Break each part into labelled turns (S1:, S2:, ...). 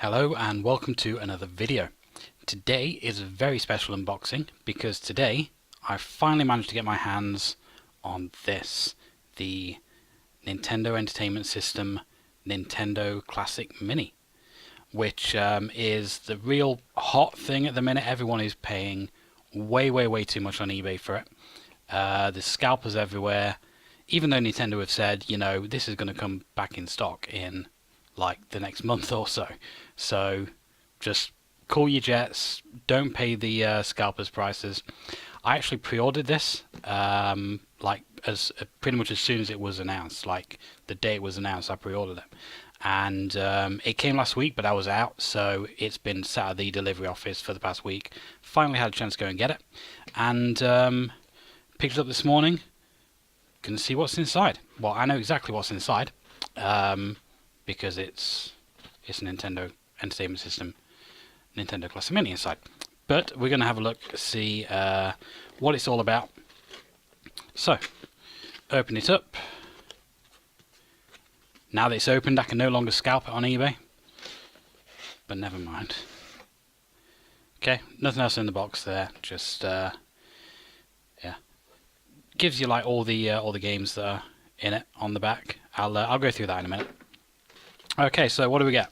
S1: Hello and welcome to another video. Today is a very special unboxing because today I finally managed to get my hands on this, the Nintendo Entertainment System Nintendo Classic Mini, which is the real hot thing at the minute. Everyone is paying way too much on eBay for it. There's scalpers everywhere, even though Nintendo have said, you know, this is going to come back in stock in like the next month or so. So just call your jets, don't pay the scalpers prices. I actually pre-ordered this like as pretty much as soon as it was announced, like the day it was announced I pre-ordered it. And it came last week, but I was out, so it's been sat at the delivery office for the past week. Finally had a chance to go and get it, and picked it up this morning. Gonna see what's inside. Well, I know exactly what's inside, because it's a Nintendo Entertainment System, Nintendo Classic Mini inside. But we're gonna have a look, see what it's all about. So, open it up. Now that it's opened, I can no longer scalp it on eBay. But never mind. Okay, nothing else in the box there. Just yeah, gives you like all the games that are in it on the back. I'll go through that in a minute. Okay, so what do we get?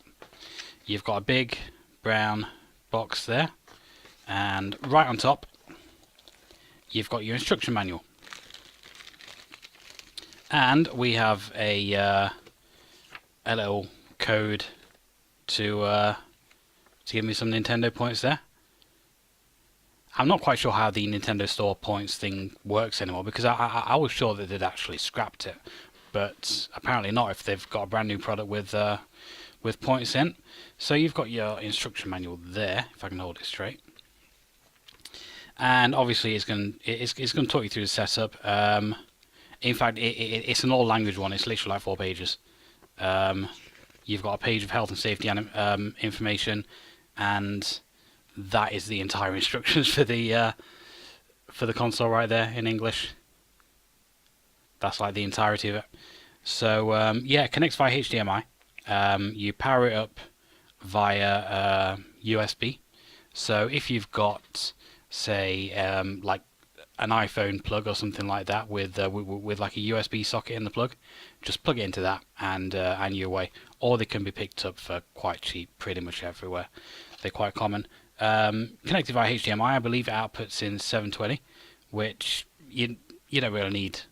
S1: You've got a big brown box there, and right on top, you've got your instruction manual, and we have a little code to give me some Nintendo points there. I'm not quite sure how the Nintendo Store points thing works anymore, because I was sure that they'd actually scrapped it, but apparently not if they've got a brand new product with points in. So you've got your instruction manual there, if I can hold it straight, and obviously it's going to talk you through the setup. In fact, it's an all language one. It's literally like 4 pages. You've got a page of health and safety information, and that is the entire instructions for the console right there in English. That's like the entirety of it. So yeah, it connects via HDMI. You power it up via USB. So if you've got, say, like an iPhone plug or something like that with like a USB socket in the plug, just plug it into that, and you're away. Or they can be picked up for quite cheap pretty much everywhere. They're quite common. Connected via HDMI, I believe it outputs in 720, which you don't really need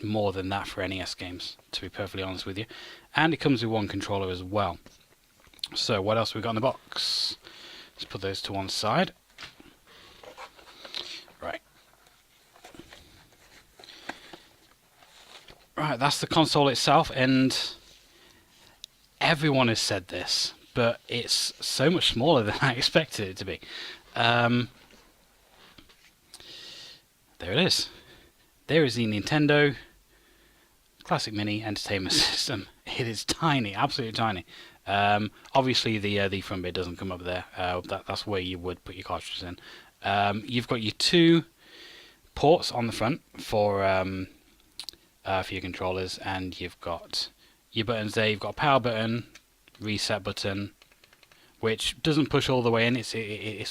S1: more than that for NES games, to be perfectly honest with you. And it comes with one controller as well. So what else have we got in the box? Let's put those to one side. Right, that's the console itself, and everyone has said this, but it's so much smaller than I expected it to be. There it is. There is the Nintendo Classic Mini Entertainment System. It is tiny, absolutely tiny. Obviously, the front bit doesn't come up there. That's where you would put your cartridges in. You've got your 2 ports on the front for your controllers, and you've got your buttons there. You've got a power button, reset button, which doesn't push all the way in. It's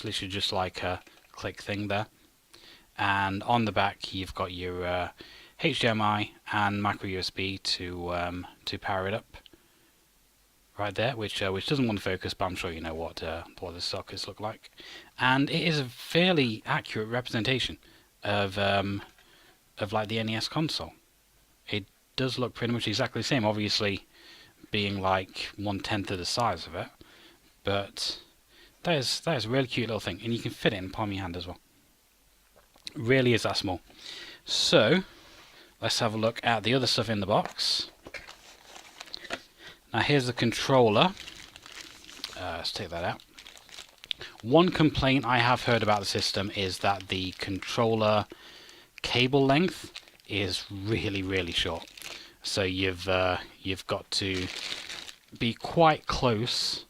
S1: literally just like a click thing there. And on the back, you've got your HDMI and micro USB to power it up. Right there, which doesn't want to focus, but I'm sure you know what the sockets look like. And it is a fairly accurate representation of like the NES console. It does look pretty much exactly the same, obviously being like 1/10 of the size of it, but that is a really cute little thing, and you can fit it in the palm of your hand as well. Really is that small. So let's have a look at the other stuff in the box. Now here's the controller. Let's take that out. One complaint I have heard about the system is that the controller cable length is really short. So you've got to be quite close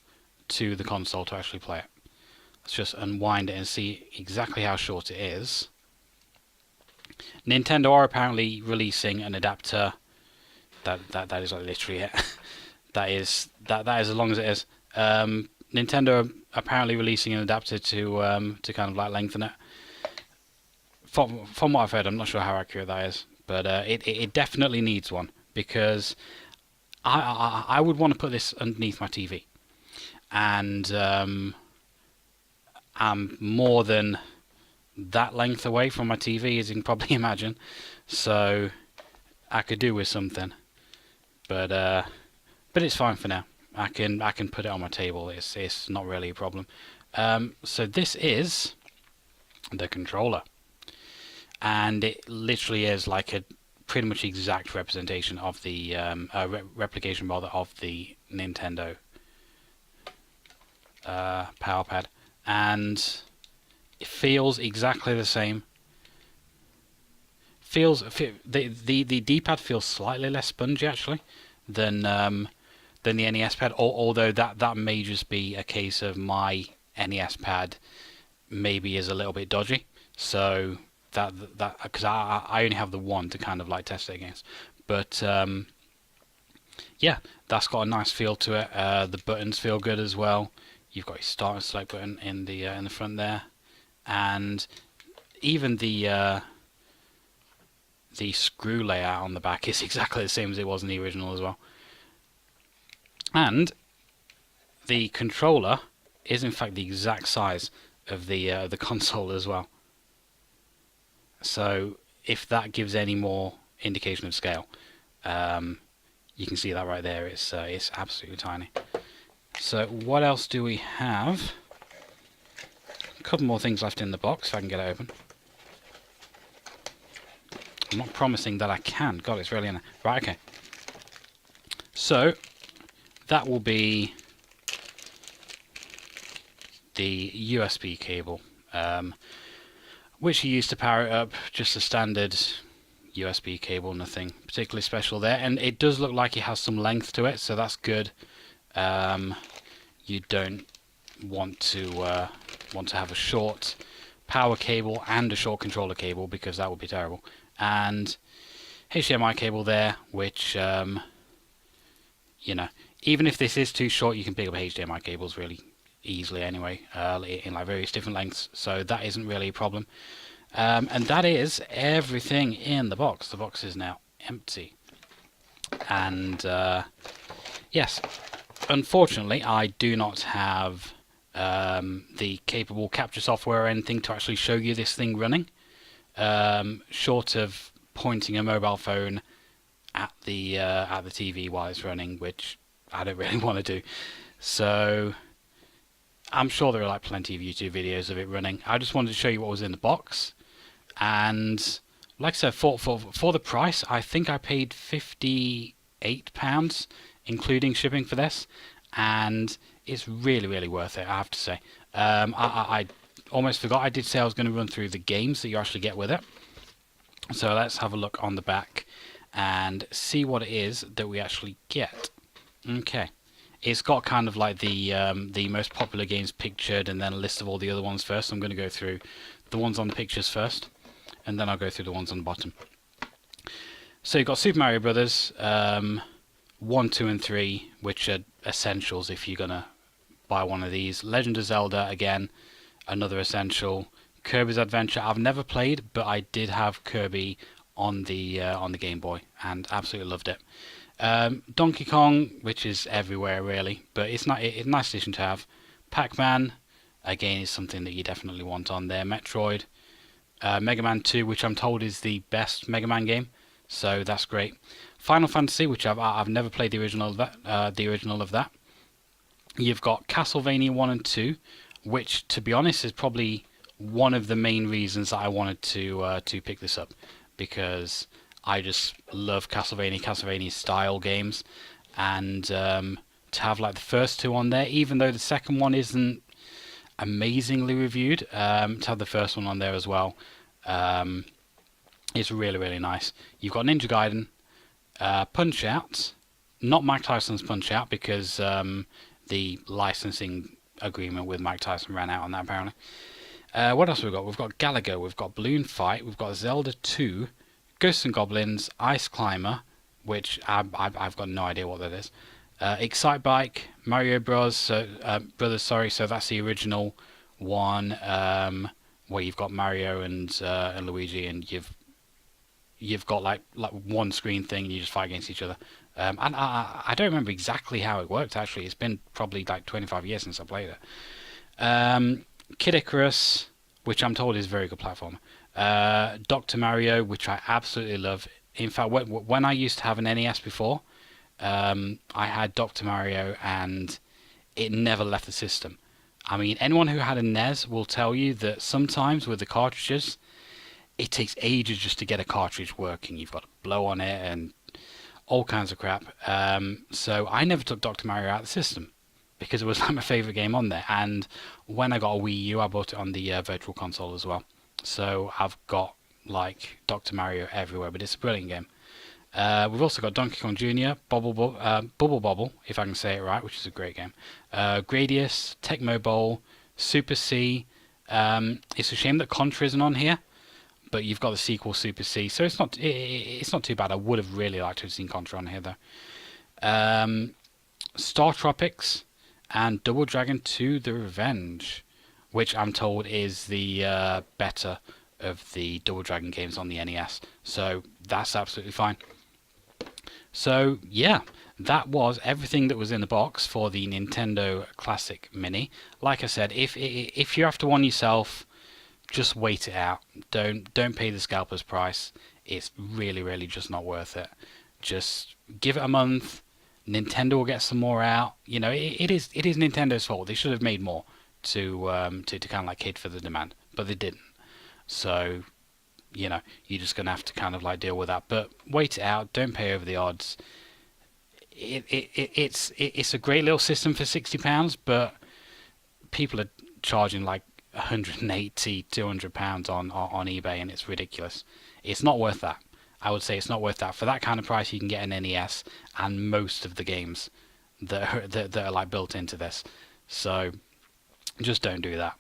S1: to the console to actually play it. Let's just unwind it and see exactly how short it is. Nintendo are apparently releasing an adapter that is like literally it. that is as long as it is. Nintendo are apparently releasing an adapter to kind of like lengthen it. From what I've heard, I'm not sure how accurate that is, but it definitely needs one, because I would want to put this underneath my TV, and I'm more than that length away from my TV, as you can probably imagine, so I could do with something, but it's fine for now. I can put it on my table. It's not really a problem. So this is the controller, and it literally is like a pretty much exact representation of the replication rather of the Nintendo power pad, and it feels exactly the same. The D-pad feels slightly less spongy actually than the NES pad, although that may just be a case of my NES pad maybe is a little bit dodgy. So that because I only have the one to kind of like test it against, but yeah, that's got a nice feel to it. The buttons feel good as well. You've got your start and select button in the front there, and even the screw layout on the back is exactly the same as it was in the original as well. And the controller is in fact the exact size of the console as well. So if that gives any more indication of scale, you can see that right there. It's absolutely tiny. So what else do we have? A couple more things left in the box if I can get it open. I'm not promising that I can. God, it's really in there. Right, okay. So that will be the USB cable, which you use to power it up. Just a standard USB cable, nothing particularly special there. And it does look like it has some length to it, so that's good. You don't want to have a short power cable and a short controller cable, because that would be terrible. And HDMI cable there, which you know, even if this is too short, you can pick up HDMI cables really easily anyway, in like various different lengths, so that isn't really a problem. And that is everything in the box. The box is now empty. And yes, unfortunately, I do not have the capable capture software or anything to actually show you this thing running, short of pointing a mobile phone at the TV while it's running, which I don't really want to do. So I'm sure there are like plenty of YouTube videos of it running. I just wanted to show you what was in the box, and like I said, for the price, I think I paid £58, including shipping for this, and it's really worth it, I have to say. I almost forgot, I did say I was going to run through the games that you actually get with it. So let's have a look on the back and see what it is that we actually get. Okay. It's got kind of like the most popular games pictured, and then a list of all the other ones first. So I'm going to go through the ones on the pictures first, and then I'll go through the ones on the bottom. So you've got Super Mario Brothers 1, 2, and 3, which are essentials if you're going to buy one of these. Legend of Zelda, again, another essential. Kirby's Adventure, I've never played, but I did have Kirby on the Game Boy and absolutely loved it. Donkey Kong, which is everywhere really, but it's a nice addition to have. Pac-Man, again, is something that you definitely want on there. Metroid, Mega Man 2, which I'm told is the best Mega Man game, so that's great. Final Fantasy, which I've never played the original of that. You've got Castlevania 1 and 2, which, to be honest, is probably one of the main reasons that I wanted to pick this up, because I just love Castlevania style games, and to have like the first two on there, even though the second one isn't amazingly reviewed, to have the first one on there as well, it's really nice. You've got Ninja Gaiden, Punch Out, not Mike Tyson's Punch Out, because the licensing agreement with Mike Tyson ran out on that apparently. What else have we got? We've got Galaga, we've got Balloon Fight, we've got Zelda 2, Ghosts and Goblins, Ice Climber, which I've got no idea what that is, Excite Bike, Mario Bros. Brothers, sorry. So that's the original one, where you've got Mario and Luigi, and you've got like one screen thing, and you just fight against each other. And I don't remember exactly how it worked. Actually, it's been probably like 25 years since I played it. Kid Icarus, which I'm told is a very good platform. Dr. Mario, which I absolutely love. In fact, when I used to have an NES before, I had Dr. Mario, and it never left the system. I mean, anyone who had a NES will tell you that sometimes with the cartridges, it takes ages just to get a cartridge working. You've got to blow on it and all kinds of crap. So I never took Dr. Mario out of the system because it was like my favorite game on there. And when I got a Wii U, I bought it on the Virtual Console as well. So I've got like Dr. Mario everywhere, but it's a brilliant game. We've also got Donkey Kong Jr., Bubble Bobble, if I can say it right, which is a great game. Gradius, Tecmo Bowl, Super C. It's a shame that Contra isn't on here, but you've got the sequel Super C, so it's not too bad. I would have really liked to have seen Contra on here though. Star Tropics and Double Dragon 2: The Revenge, which I'm told is the better of the Double Dragon games on the NES. So that's absolutely fine. So yeah, that was everything that was in the box for the Nintendo Classic Mini. Like I said, if you're after one yourself, just wait it out. Don't pay the scalper's price. It's really just not worth it. Just give it a month. Nintendo will get some more out. You know, it is Nintendo's fault. They should have made more to kind of like cater for the demand, but they didn't. So, you know, you're just gonna have to kind of like deal with that. But wait it out. Don't pay over the odds. It's a great little system for £60, but people are charging like 180, £200 on eBay, and it's ridiculous. It's not worth that. I would say it's not worth that. For that kind of price, you can get an NES and most of the games that are like built into this. So just don't do that.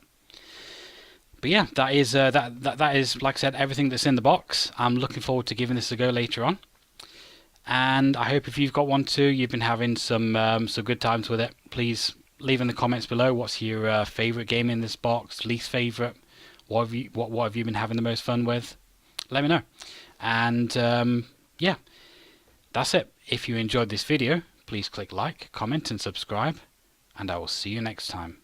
S1: But yeah, that is that is, like I said, everything that's in the box. I'm looking forward to giving this a go later on, and I hope if you've got one too, you've been having some good times with it. Please leave in the comments below what's your favorite game in this box, least favorite. What have you been having the most fun with? Let me know. And yeah, that's it. If you enjoyed this video, please click like, comment, and subscribe, and I will see you next time.